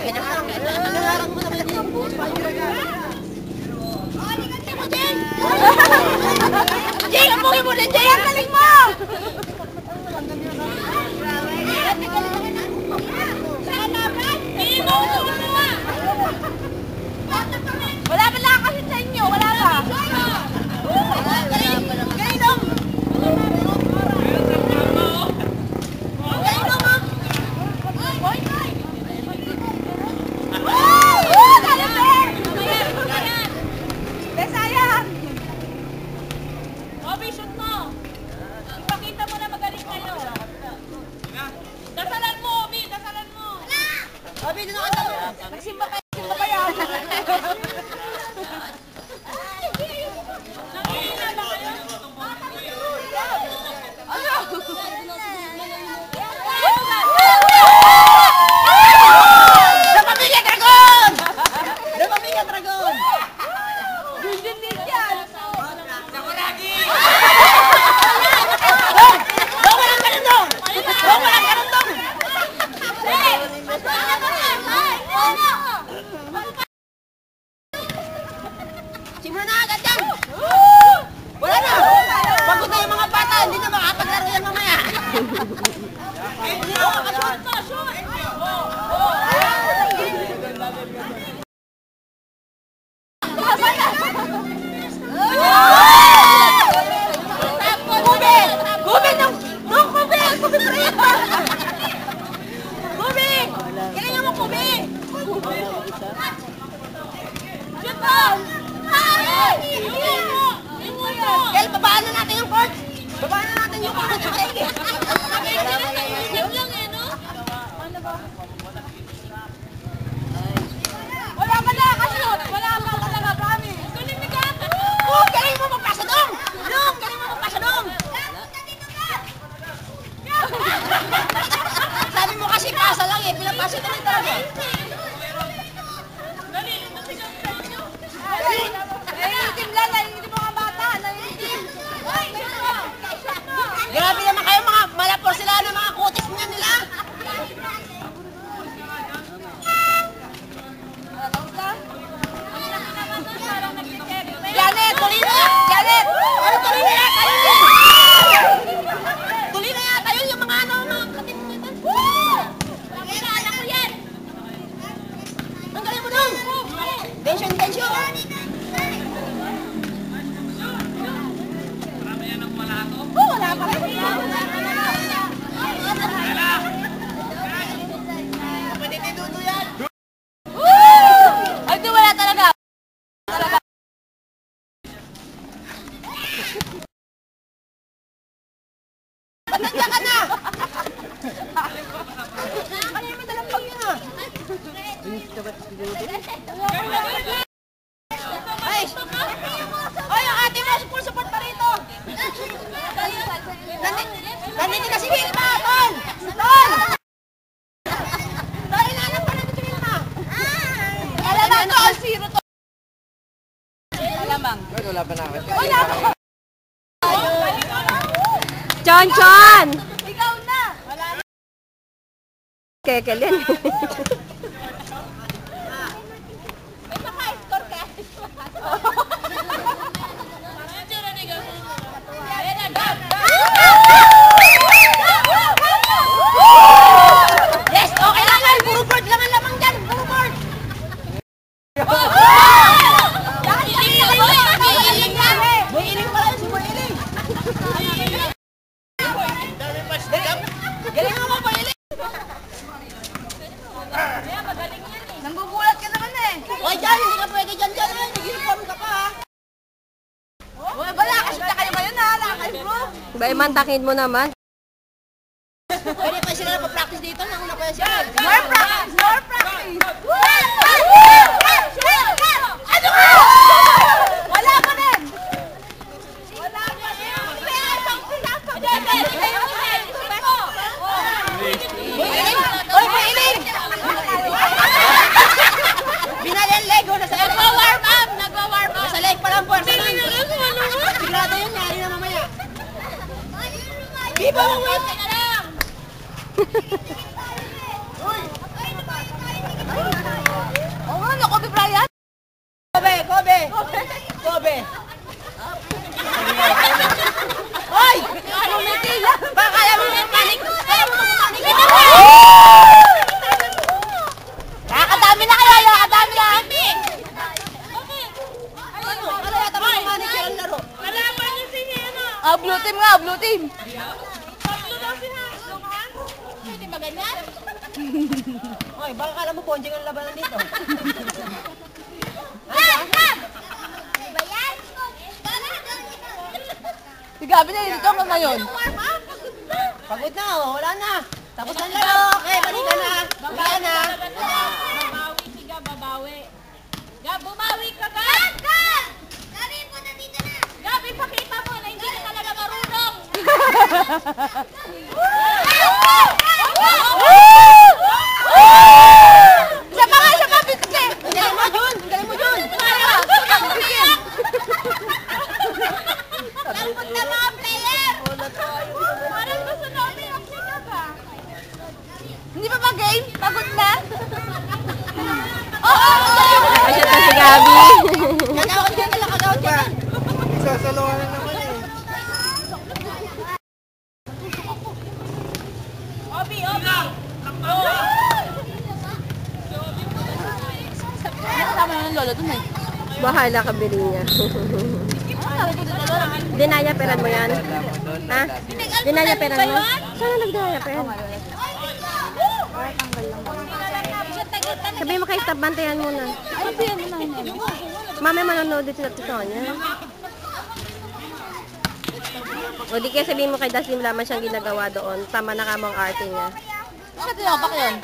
Nangarang mo naman yung bus. Jing, ang pugi mo na, Jing! Ang galing mo! Wala ba lang kasi sa inyo? Wala ba? Nagsimba kayo. Damamiga Dragon! Damamiga Dragon! Yun din yan. Sakuragi! Dong, walang kanundong! Dong, walang kanundong! Simula na agad yan! Wala na! Pagod na yung mga bata, hindi na makapaglaro yan mamaya! Hindi na makashoot pa! Shoot! Kubi! Kubi! Kubi! Kubi pa rin! Kubi! Kailangan mo Kubi! Shoot po! Kel, babaan na natin yung court! Babaan na natin yung court! Wala pa na kashoot! Wala pa talaga, promise! Galing mo magpasa dong! Dong! Galing mo magpasa dong! Sabi mo kasi pasa lang eh, pinapasa ka rin talaga eh. Naiitim lang, naiitim mga bata, naiitim. Grabe naman kayo, mga malapor sila ng mga kutis niya nila. Janet, tuloy na yan! Janet! Ano tuloy na yan? Tuloy na yan! Tayo yung mga ano, mga katin mo dito. Anak ko yan! Ang galing mo dong! Tension, tension! Wala pa rin. Pwede tinuto yan. Ay, di wala talaga. Patanda ka na. Ano yung madalampag yun ha? Ay! Ay, ang ate mo, support pa rito. Nandito na si Wilma, Tol! Tol! Tol, inaanap pa natin si Wilma. Alamang, Tol, zero to. Alamang. Wala pa na ako. Wala pa. Chon, Chon! Ikaw na! Kekelin. May maka-score ka. Yes, okay lang yan. Puro board lang ang lamang dyan. Puro board. Builing pala yun si Builing. Galing mo Builing. Nanggugulat ka naman eh. Hoy, dyan. Hindi ka pwede dyan dyan. Nag-uniform ka pa ha. Wala kasi na kayo ngayon ha. Wala kayo bro. Ba, imantakin mo naman. Pwede pa sila na pa-practice dito. Nanguna pa sila. More practice! More practice! Ano ka? Wala pa rin! Wala pa rin! Hoy, Builing! Binali ang Lego. Nagwa-warm up! Nagwa-warm up! Nasa leg pa lang po. Sigurado yun. Yari na mamaya. Di ba mo wait? Teka lang! Kobe! Kobe! Hoy! Baka kaya mo manik! Kaya mo manik! Nakakadami na kayo! Nakakadami na! Ano yata mga manik yan ang laro? Kalaban niyo si Hena. Blue team nga! Blue team! Tatlo daw si Luhan. Hindi ba ganyan? Hoy, baka kala mo ponjing ang labanan dito. Si Gabi na dito ka ngayon. Pagod na, oh. Wala na. Tapos na laro. Okay, balik ka na. Balik na. Babawi si Gab, babawi. Gab, bumawi ka, Gab! Gabi, punta dito na! Gab, ipakita mo na hindi ka talaga marunong. Isa pa nga, isa pa! Bitigay! Ang galing mo, Jun. Ang galing mo, Jun. Lampot na mga player! Parang gusto na umiyak si Gab, ah. Hindi pa ba game? Pagod na? Ayan na si Gabi. Kagawad dyan nila, kagawad dyan. Obi, Obi. Tama na ng lolo dun eh. Bahala ka, bili niya. Dinaya peran mo yan? Ha? Dinaya peran mo? Sana nagdaya peran? Sabi mo kay Stab, bantayan muna. Ay, siya mo na. Mami, manonood dito sa Sonya. O di kaya sabihin mo kay Daslim laman siyang ginagawa doon. Tama na ka mong arte niya. Ano tinapak yun?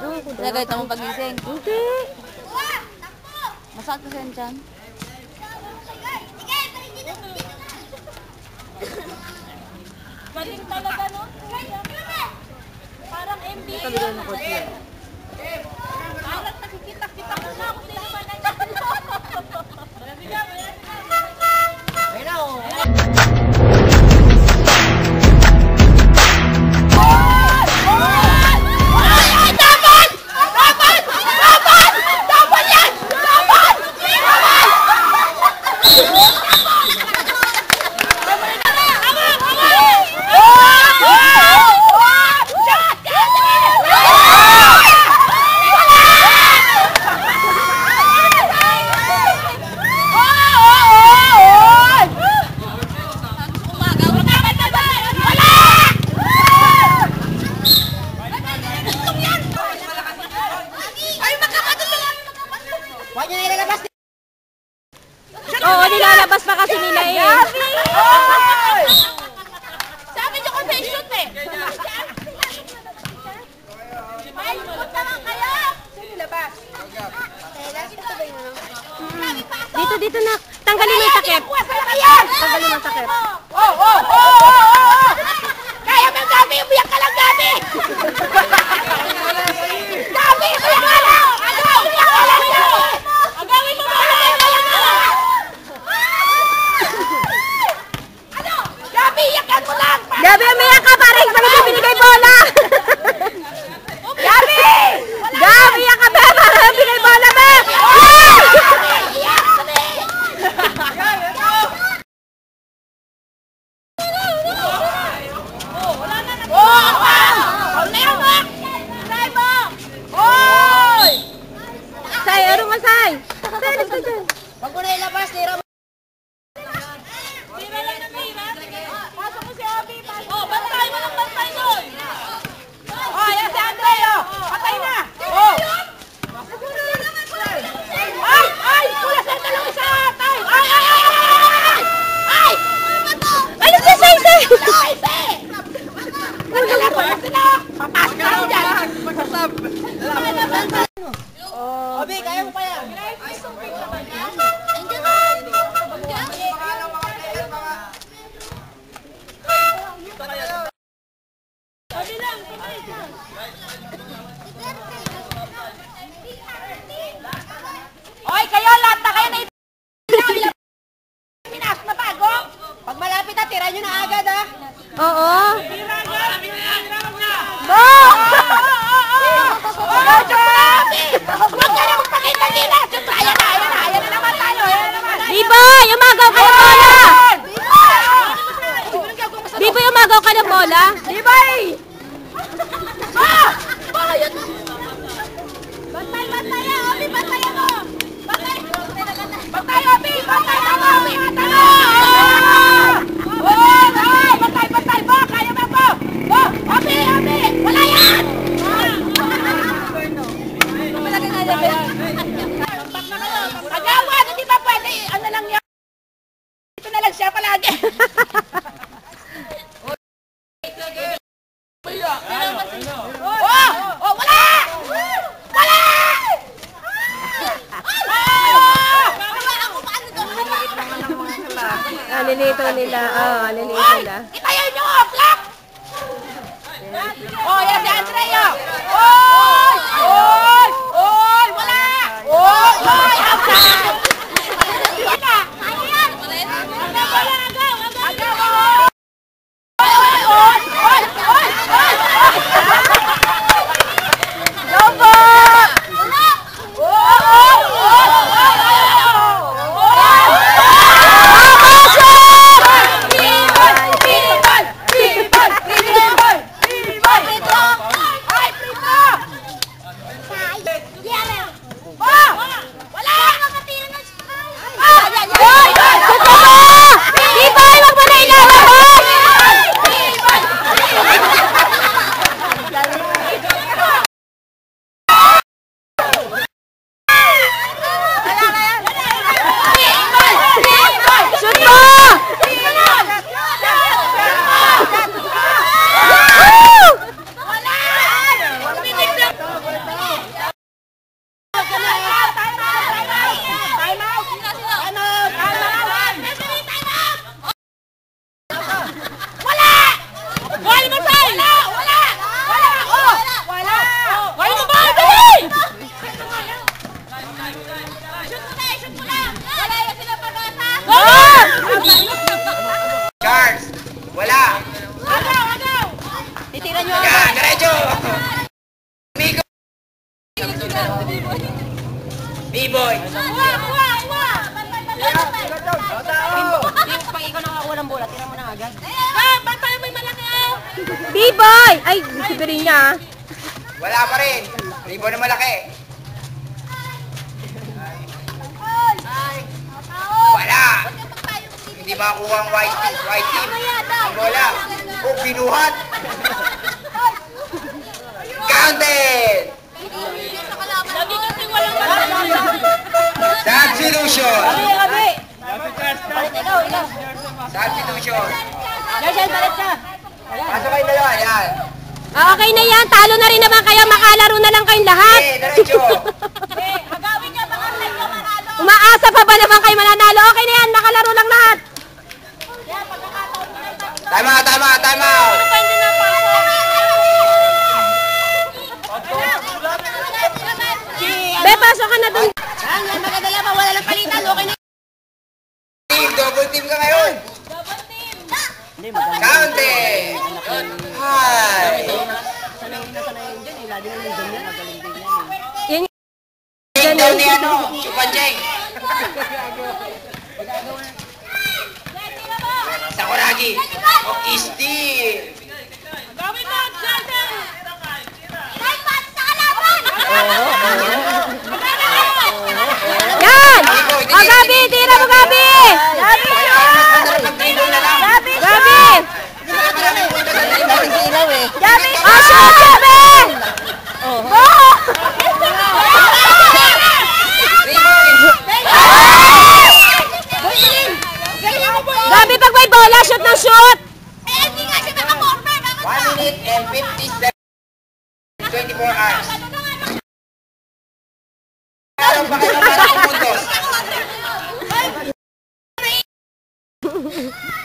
Ewan ko doon. Nagay mo pagising. Hindi. Masakit kasi yan dyan. Galing talaga, no? Parang NBA. Sabi ko ng kotse yan. Parang nakikita-kita ko na kung sino man ang Ayun na, oh. Huwag niyo na ilalabas. Oo, nilalabas pa kasi nila eh. Sabi niyo kung may shoot eh. Ay, shoot naman kayo. Dito na. Tanggalin mo yung takip. Tanggalin mo yung takip. Kaya mo, Gabi! Umiyak ka lang, Gabi! Gabi! Umiyak ka lang! Ano? Umiyak ka lang, Gabi! Ang gawin mo muna! Umiyak ka lang! Ano? Gabi, iyakan mo lang! Gabi, umiyak ka para hindi mo binigay bola. Gabi! Gabi, iyak ka ba para binigay bola ba? Iyak ka na eh! Oh, akbang! Wala yan, Mac! Try mo! Hoy! Say, ano nga, Say? Say, let's go dyan. Huwag mo na ilabas, tira mo. Tira lang ng tira. Pasok mo si Obi. Oh, bantay mo ng bantay doon. Oh, yan si Andre, oh. Patay na. Oh. Ay, ay! Wala sa talong isa! Tay! Ay, ay, ay, ay, ay! Ay! Ano si Say, Say? Ay, Say! Naglalaro na sila! Papasok na ako dyan! Obi, kaya mo pa yan. Sabi lang, tuloy dyan. Oy, kayo, lahat na kayo na Pinas na bago! Pag malapit na, tira nyo na agad, ha? Oo. Tira niya! Go! Oh, Joby! Huwag ka na magpakita nila! Ayan na naman tayo eh! umagaw ka ng bola! Biboy, umagaw ka ng bola! Biboy! Bantay, Obi! Bantay mo! Bantay, Obi! Bantay mo! Obi! Bantay mo! Bantay mo! Kaya ba po? Obi! Wala yan! Agawa! Hindi ba pwede? Ano lang yan? Ito na lang siya palagi. Wala! Wala! Alilito nila. Alilito nila. Itayo nyo! Flak! Yan si Andrea! Oy! Wala! Oy! Outside! Wala! Agaw! Lobo! Biboy, wag mo na ilalabas! Shoot mo! Charles! Wala! Titira nyo Yan! Diretso! Migo! B-boy! Pag ikaw nakakuha ng bola, tira mo na agad. Bantay mo yung malaki Biboy! Ay, sibirin niya. Wala pa rin! Ribo na malaki! Wala! Hindi makakuha ang white team. Ang bola. Oh, binuhat! Counted! Lagi kasi walang malaki. Substitution! Abi! Substitution! Yan, balik siya. Pasok kayo dalawa, yan. Okay na yan. Talo na rin naman kayo. Makalaro na lang kayong lahat. Diretso! Agawin niya baka medyo manalo. Umaasa pa ba naman kayo mananalo? Okay na yan. Nakalaro lang lahat. Time out! Be, pasok ka na dun. Yan, magdala pa. Wala lang palitan. Okay na. Double team ka ngayon! Counted! Hi! Yan Team daw ni Chupanjeng! Sakuragi! O Steam! Gawin mo, Jason! Yan! O, Gabi! Tira mo, Gabi! Gabi! Gabi! Gabi! O, shoot, Gabi! Go! Gabi, pag may bola, shoot ng shoot! 1 minute and 57 24 hours. Meron pa kayo para pumuntos.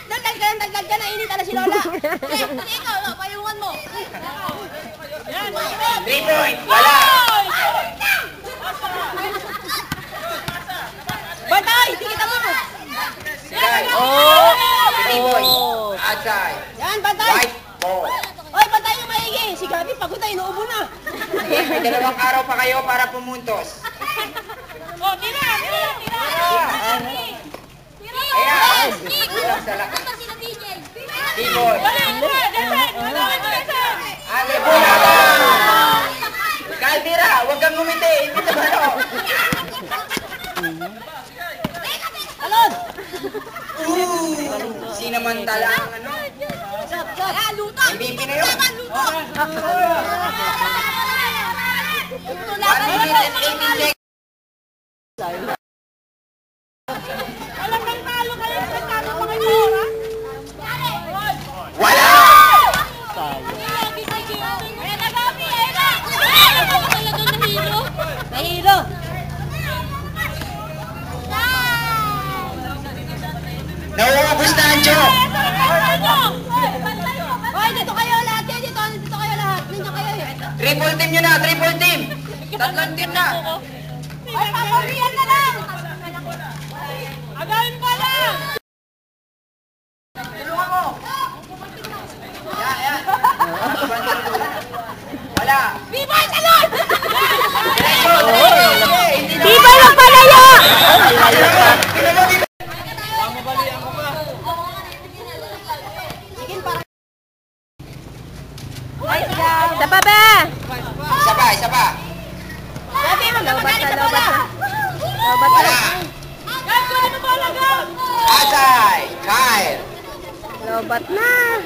Dagdag ka na, init na si Lola. Ikaw, payungan mo. 3 point! Wala! Bantay, tingita mo. Sigay! B-boy! Outside! Yan, bantay. White ball! Oy, bantay yung maigi. Si Gabi, pagod na, inuubo na. May 2 araw pa kayo para pumuntos. Oh, tira. Tibol. Ale, bola ka! Caldera, huwag kang ngumiti. Hindi na ba Alon! Sinamantala ang ano. MVP na yun. 1 minute and 18 seconds. Alam kang talo kayo sa talo mga ito, ha? Wala! Nahilo! Nauubos na ang joke! Hoy, dito kayo lahat yan! Dito kayo lahat! Ninyo kayo yun! Triple team nyo na, triple team! Tatlong team na! Ay, paparihan na lang! Agawin ko lang! Tulungan mo! Yan. Wala! Bibay, talon! Tibay ng palayo! Isa pa ba? Isa pa. Lobat na. Wala! Gab, kunin mo bola, Gab! Asay! Kyle! Lobat na.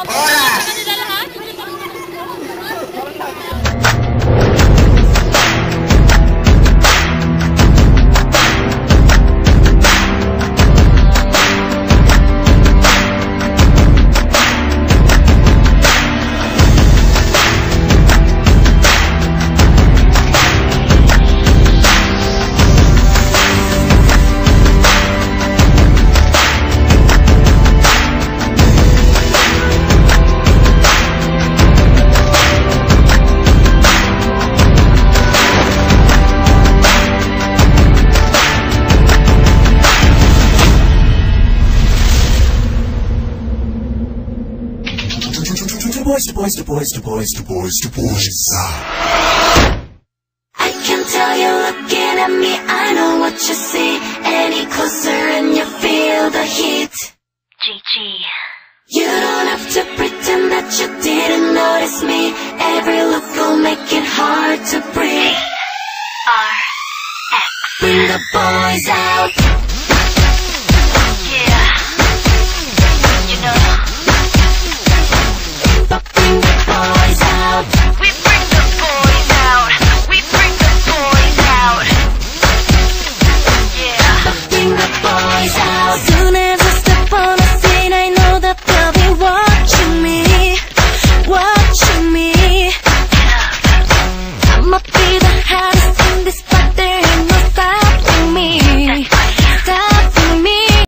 Oras! Kanila lahat? The boys. I can tell you're looking at me, I know what you see. Any closer and you feel the heat. GG. You don't have to pretend that you didn't notice me. Every look will make it hard to breathe. RX. Bring the boys out.